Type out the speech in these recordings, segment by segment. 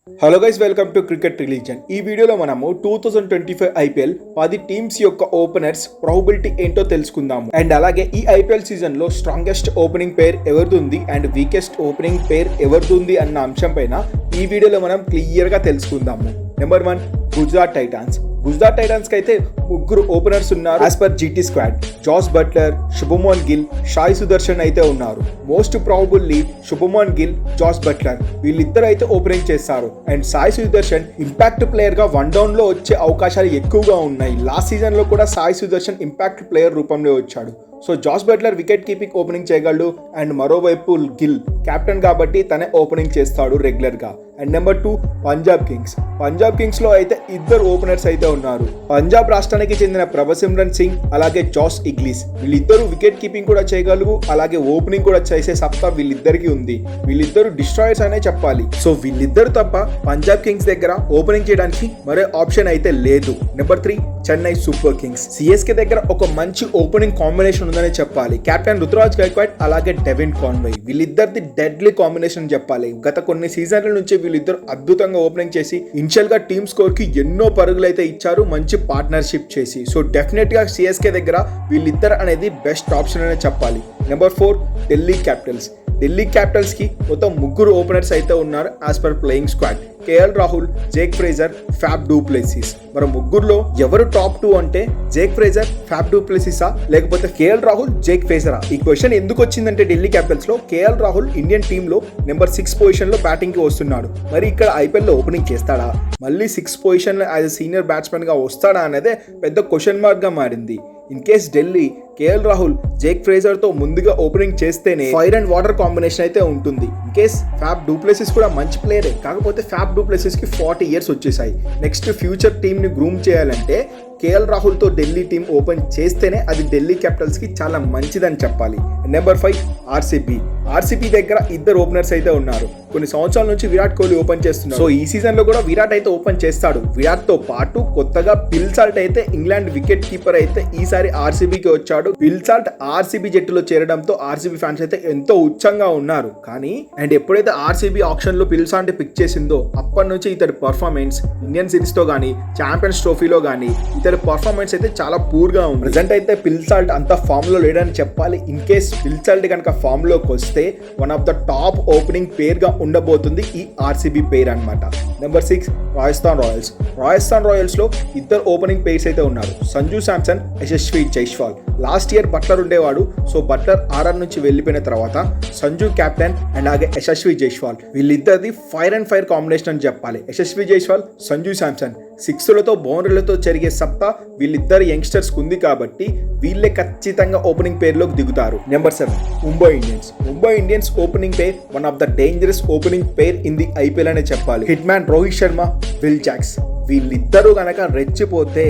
Hello guys, welcome to cricket religion. ఈ వీడియోలో మనము 2025 ఐపీఎల్ 10 టీమ్స్ యొక్క ఓపెనర్స్ ప్రాబబిలిటీ ఏంటో తెలుసుకుందాము. అండ్ అలాగే ఈ ఐపీఎల్ సీజన్ లో స్ట్రాంగెస్ట్ ఓపెనింగ్ పేర్ ఎవరిది అండ్ వీకెస్ట్ ఓపెనింగ్ పేర్ ఎవరిది అన్న అంశం పైన ఈ వీడియోలో మనం క్లియర్ గా తెలుసుకుందాము. Number 1, Gujarat Titans. Gujarat Titans కి అయితే ముగ్గురు ఓపెనర్స్ ఉన్నారు. As per GT squad, Jos Buttler, Shubman Gill, Sai Sudharsan అయితే ఉన్నారు. Most probably Shubman Gill, Jos Buttler వీళ్ళిద్దరు అయితే ఓపెనింగ్ చేస్తారు. And Sai Sudharsan impact player గా వన్ డౌన్ లో వచ్చే అవకాశాలు ఎక్కువగా ఉన్నాయి. లాస్ట్ సీజన్ లో కూడా సాయి సుదర్శన్ ఇంపాక్ట్ ప్లేయర్ రూపంలో వచ్చాడు. So Jos Buttler wicket keeping opening చేయగలడు. అండ్ మరోవైపు గిల్ కెప్టెన్ కాబట్టి తనే ఓపెనింగ్ చేస్తాడు రెగ్యులర్ గా. And number 2, Punjab Kings. Punjab Kings లో అయితే ఇద్దరు ఓపెనర్స్ అయితే ఉన్నారు. పంజాబ్ రాష్ట్రానికి చెందిన ప్రభసిమ్రన్ సింగ్ అలాగే జాస్ ఇంగ్లీష్ వీళ్ళిద్దరు వికెట్ కీపింగ్ కూడా చేయగలరు, అలాగే ఓపెనింగ్ కూడా చేసే సత్తా వీళ్ళిద్దరికి ఉంది. వీళ్ళిద్దరు డిస్ట్రాయర్స్ అనే చెప్పాలి. సో వీళ్ళిద్దరు తప్ప పంజాబ్ కింగ్స్ దగ్గర ఓపెనింగ్ చేయడానికి మరో ఆప్షన్ అయితే లేదు. Number 3, Chennai super Kings. CSK దగ్గర ఒక మంచి ఓపెనింగ్ కాంబినేషన్ ఉందనే చెప్పాలి. కెప్టెన్ రుతురాజ్ గైక్వాడ్ అలాగే డెవిన్ కాన్వే వీళ్ళిద్దరిది డెడ్లీ కాంబినేషన్ చెప్పాలి. గత కొన్ని సీజన్ల నుంచి వీళ్ళిద్దరు అద్భుతంగా ఓపెనింగ్ చేసి ఇనిషియల్ గా టీమ్ స్కోర్ కి ఎన్నో పరుగులు అయితే ఇచ్చారు మంచి పార్ట్నర్షిప్ చేసి. సో డెఫినెట్ గా సిఎస్కే దగ్గర వీళ్ళిద్దరు అనేది బెస్ట్ ఆప్షన్ అనే చెప్పాలి. Number 4, Delhi Capitals. Delhi Capitals కి మొత్తం ముగ్గురు ఓపెనర్స్ అయితే ఉన్నారు as per playing squad. KL Rahul, Jake Fraser, Faf du Plessis. మరి ముగ్గురులో ఎవరు టాప్ 2 అంటే జేక్ ఫ్రేజర్, ఫ్యాబ్ డూ ప్లెసిసా లేకపోతే కేఎల్ రాహుల్, జేక్ ఫ్రేజరా? ఈ క్వశ్చన్ ఎందుకు వచ్చిందంటే ఢిల్లీ క్యాపిటల్స్ లో కేఎల్ రాహుల్ ఇండియన్ టీమ్ లో నెంబర్ 6 పొజిషన్ లో బ్యాటింగ్ కి వస్తున్నాడు. మరి ఇక్కడ ఐపీఎల్ లో ఓపెనింగ్ చేస్తాడా, మళ్ళీ 6 పొజిషన్ లో యాజ్ సీనియర్ బ్యాట్స్మెన్ గా వస్తాడా అనేదే పెద్ద క్వశ్చన్ మార్క్ గా మారింది. In case Delhi KL Rahul, Jake Fraser తో ముందుగా ఓపెనింగ్ చేస్తేనే ఫైర్ అండ్ వాటర్ కాంబినేషన్ అయితే ఉంటుంది. In case fab du Plessis కూడా మంచి ప్లేయరే, కాకపోతే ఫ్యాబ్ డూ ప్లెసిస్ కి 40 years వచ్చేసాయి. నెక్స్ట్ ఫ్యూచర్ టీమ్ ని గ్రూమ్ చేయాలంటే కేఎల్ రాహుల్ తో ఢిల్లీ టీం ఓపెన్ చేస్తేనే అది ఢిల్లీ క్యాపిటల్స్ కి చాలా మంచిదని చెప్పాలి. Number 5, RCB. ఆర్సీబీ దగ్గర ఇద్దరు ఓపెనర్స్ అయితే ఉన్నారు. కొన్ని సంవత్సరాల నుంచి విరాట్ కోహ్లీ ఓపెన్ చేస్తున్నారు. సో ఈ సీజన్ లో కూడా విరాట్ అయితే ఓపెన్ చేస్తాడు. విరాట్ తో పాటు కొత్తగా బిల్ సాల్ట్ అయితే ఇంగ్లాండ్ వికెట్ కీపర్ అయితే ఈసారి ఆర్సీబీకి వచ్చాడు. బిల్ సాల్ట్ ఆర్సీబీ జట్టులో చేరడంతో ఆర్సీబీ ఫ్యాన్స్ అయితే ఎంతో ఉత్సాహంగా ఉన్నారు. కానీ ఎప్పుడైతే ఆర్సీబీ ఆప్షన్ లో బిల్ సాల్ట్ పిక్ చేసిందో అప్పటి నుంచి ఇతడి పర్ఫార్మెన్స్ ఇండియన్ సిరీస్ తో గానీ ఛాంపియన్స్ ట్రోఫీలో గానీ ఇతడి పర్ఫార్మెన్స్ అయితే చాలా పూర్ గా ఉంది. ప్రెజెంట్ అయితే బిల్ సాల్ట్ అంత ఫామ్ లో లేడని చెప్పాలి. ఇన్ కేస్ బిల్ సాల్ట్ కనుక ఫామ్ లోకి వస్తే one of the top opening pair గా ఉండబోతుంది ఈ ఆర్సీబీ పేర్ అన్నమాట. Number 6, Rajasthan Royals. Rajasthan Royals లో ఇద్దరు ఓపెనింగ్ పేర్స్ అయితే ఉన్నారు. Sanju Samson, Yashasvi Jaiswal. Last year Buttler ఉండేవాడు. సో బట్లర్ ఆర్ఆర్ నుంచి వెళ్ళిపోయిన తర్వాత సంజు కెప్టెన్ అండ్ అలాగే యశస్వి జైస్వాల్ వీళ్ళిద్దరిది ఫైర్ అండ్ ఫైర్ కాంబినేషన్ అని చెప్పాలి. యశస్వి జైస్వాల్, సంజు శాంసన్ సిక్స్లతో బౌండరీలతో జరిగే సత్తా వీళ్ళిద్దరు యంగ్స్టర్స్ ఉంది కాబట్టి వీళ్ళే ఖచ్చితంగా ఓపెనింగ్ పేర్లోకి దిగుతారు. Number 7, Mumbai Indians. Mumbai Indians opening pair one of the dangerous opening pair in the IPL అనే చెప్పాలి. Hitman Rohit Sharma, Will Jacks వీళ్ళిద్దరూ గనక రెచ్చిపోతే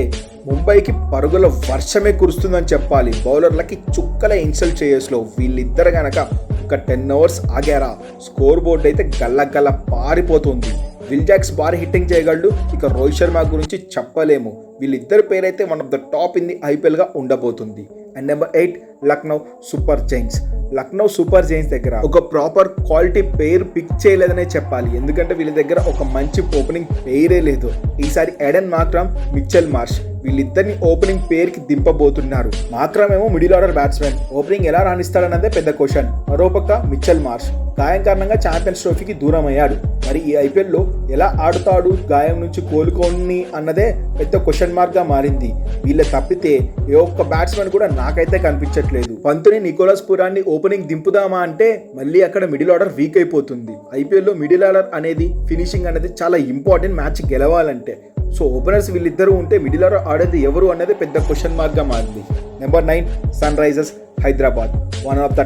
ముంబైకి పరుగుల వర్షమే కురుస్తుందని చెప్పాలి. బౌలర్లకి చుక్కల ఇన్సల్ట్ చేయస్లో వీళ్ళిద్దరు గనక ఒక 10 hours ఆగారా స్కోర్ బోర్డ్ అయితే గల్ల పారిపోతుంది. విల్ జాక్స్ భారీ హిట్టింగ్ చేయగలడు. ఇక రోహిత్ శర్మ గురించి చెప్పలేము. వీళ్ళిద్దరి పేరైతే one of the top in the IPL గా ఉండబోతుంది. And number 8, Lucknow super Giants. Lucknow super Giants దగ్గర ఒక ప్రాపర్ క్వాలిటీ పేరు పిక్ చేయలేదనే చెప్పాలి. ఎందుకంటే వీళ్ళ దగ్గర ఒక మంచి ఓపెనింగ్ పేరే లేదు. ఈసారి ఎడెన్ మార్క్రమ్, మిచెల్ మార్ష్ వీళ్ళిద్దరిని ఓపెనింగ్ పేరుకి దింపబోతున్నారు. మార్క్రమ్ ఏమో మిడిల్ ఆర్డర్ బ్యాట్స్మెన్, ఓపెనింగ్ ఎలా రాణిస్తాడన్నదే పెద్ద క్వశ్చన్. మరోపక్క మిచెల్ మార్ష్ గాయం కారణంగా ఛాంపియన్స్ ట్రోఫీకి దూరం అయ్యాడు. మరి ఈ ఐపీఎల్ లో ఎలా ఆడుతాడు, గాయం నుంచి కోలుకోని అన్నదే పెద్ద క్వశ్చన్ మార్క్ గా మారింది. వీళ్ళ తప్పితే ఏ ఒక్క బ్యాట్స్మెన్ కూడా నాకైతే కనిపించట్లేదు. పంతుని, నికోలస్ పురాన్ని ఓపెనింగ్ దింపుదామా అంటే మళ్ళీ అక్కడ మిడిల్ ఆర్డర్ వీక్ అయిపోతుంది. ఐపీఎల్ లో మిడిల్ ఆర్డర్ అనేది ఫినిషింగ్ అనేది చాలా ఇంపార్టెంట్ మ్యాచ్ గెలవాలంటే. సో ఓపెనర్స్ వీళ్ళిద్దరూ ఉంటే మిడిల్ ఆర్డర్ ఆడేది ఎవరు అనేది పెద్ద క్వశ్చన్ మార్క్ గా మారింది. Number 9, Sunrisers Hyderabad. One of the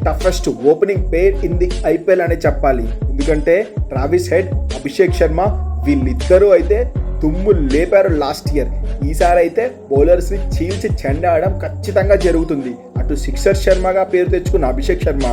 toughest opening pair in the IPL అనే చెప్పాలి. ఎందుకంటే ట్రావిస్ హెడ్, అభిషేక్ శర్మ వీళ్ళిద్దరూ అయితే తుమ్ము లేపారు లాస్ట్ ఇయర్. ఈసారి అయితే బౌలర్స్ ని చీల్చి చెండాడడం ఖచ్చితంగా జరుగుతుంది. అటు సిక్సర్ శర్మగా పేరు తెచ్చుకున్న Abhishek Sharma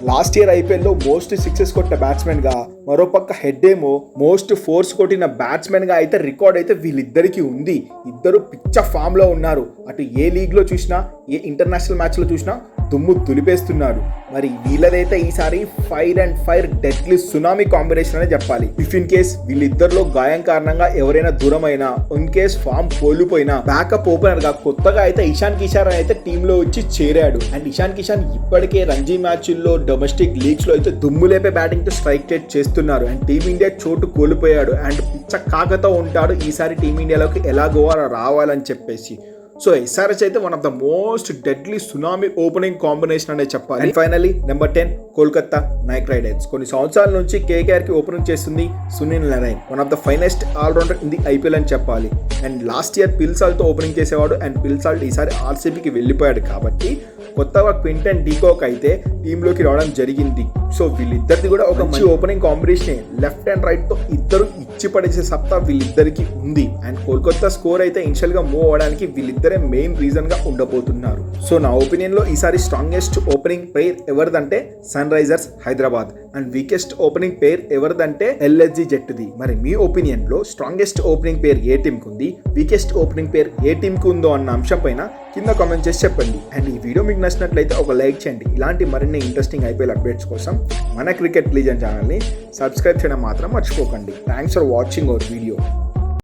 last year IPL లో మోస్ట్ సిక్సెస్ కొట్టిన బ్యాట్స్మెన్ గా, మరోపక్క హెడ్ ఏమో మోస్ట్ ఫోర్స్ కొట్టిన బ్యాట్స్మెన్ గా అయితే రికార్డ్ అయితే వీళ్ళిద్దరికి ఉంది. ఇద్దరు పిచ్చ ఫామ్ లో ఉన్నారు. అటు ఏ లీగ్ లో చూసినా, ఏ ఇంటర్నేషనల్ మ్యాచ్ లో చూసినా దుమ్ము దులిపేస్తున్నారు. మరి వీళ్ళదైతే ఈసారి fire and fire deadly tsunami combination అనే చెప్పాలి. ఇఫ్ ఇన్ కేస్ వీళ్ళిద్దరిలో గాయం కారణంగా ఎవరైనా దూరం అయినా, ఇన్ కేస్ ఫామ్ కోల్పోయినా, బ్యాకప్ ఓపెనర్ గా కొత్తగా అయితే ఇషాన్ కిషాన్ అయితే టీమ్ లో వచ్చి చేరాడు. అండ్ ఇషాన్ కిషాన్ ఇప్పటికే రంజీ మ్యాచ్ల్లో, డొమెస్టిక్ లీగ్స్ లో అయితే దుమ్ము లేపే బ్యాటింగ్ తో స్ట్రైక్ రేట్ చేస్తున్నారు. అండ్ టీమిండియా చోటు కోల్పోయాడు. అండ్ పిచ్చ కాకతో ఉంటాడు ఈసారి టీమిండియాలోకి ఎలాగో రావాలని చెప్పేసి. సో ఎస్ఆర్హెచ్ అయితే one of the most deadly tsunami opening combination అనే చెప్పాలి. And finally number 10 Kolkata Knight Riders. కొన్ని సంవత్సరాల నుంచి కేకేఆర్ కి ఓపెనింగ్ చేస్తుంది Sunil Narine, one of the finest allrounder in the IPL అని చెప్పాలి. అండ్ లాస్ట్ ఇయర్ పిల్సాల్ తో ఓపెనింగ్ చేసేవాడు. అండ్ పిల్సాల్ ఈసారి ఆర్సీబీకి వెళ్ళిపోయాడు కాబట్టి కొత్తగా క్వింటన్ డీకాక్ అయితే టీంలోకి రావడం జరిగింది. సో వీళ్ళిద్దరిది కూడా ఒక మంచి opening combination. Left and right తో ఇద్దరు ఇచ్చి పడేసే సత్తా వీళ్ళిద్దరికి ఉంది. అండ్ కోల్కతా స్కోర్ అయితే ఇనిషియల్ గా మూవ్ అవడానికి వీళ్ళిద్దరే మెయిన్ రీజన్ గా ఉండబోతున్నారు. సో నా ఒపీనియన్ లో ఈసారి స్ట్రాంగెస్ట్ ఓపెనింగ్ పేర్ ఎవరిదంటే Sunrisers Hyderabad. And weakest opening pair ఎవరిదంటే ఎల్ఎస్జీ జట్టుది. మరి మీ ఒపీనియన్ లో స్ట్రాంగెస్ట్ ఓపెనింగ్ పేర్ ఏ టీమ్ కు ఉంది, వీకెస్ట్ ఓపెనింగ్ పేర్ ఏ టీమ్ కు ఉందో అన్న అంశం పైన కింద కామెంట్ చేసి చెప్పండి. అండ్ ఈ వీడియో మీకు నచ్చినట్లయితే ఒక లైక్ చేయండి. ఇలాంటి మరిన్ని ఇంట్రెస్టింగ్ ఐపీఎల్ అప్డేట్స్ కోసం మన క్రికెట్ లీజెండ్ ఛానల్ని సబ్స్క్రైబ్ చేయడం మాత్రం మర్చిపోకండి. Thanks for watching our video.